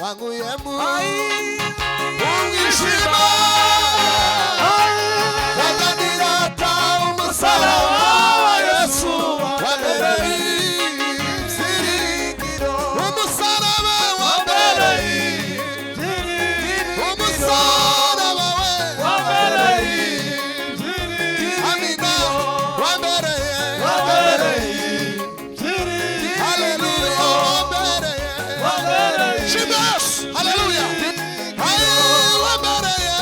wanguyemo umwijima waganirata umusaraba wa Yesu wabereye ibyiringiro umusaraba wabereye umusaraba we wabereye amina wabereye haleluya wabereye Jesus haleluya wabereye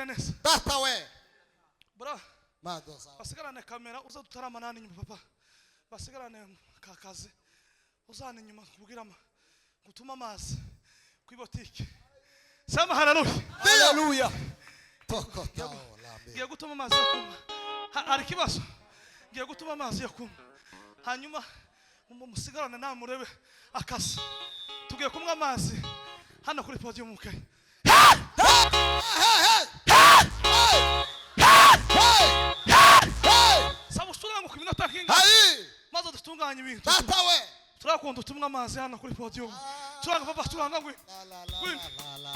neza. Tata we. Bra. Madosa. Basigarane kamera uza dutaramana n'inyuma papa. Basigarane kakazi. Uzana inyuma kubwirama. Gutuma amazi kwibotike. Sema haleluya. Haleluya. Tokota lambe. Ngiye gutuma amazi yo kunywa. Ari kibazo. Ngiye gutuma amazi yo kunywa. Hanyuma musigarane nawe murebe akazi. Tugiye kumwa amazi hano kuri podium muke. Sabu turango ku minota kinga. Maze dutunganya ibintu. Tata we. Turakunda utumwa amazi hano kuri podium. Turanga papa turanga ngwi. La la la la la.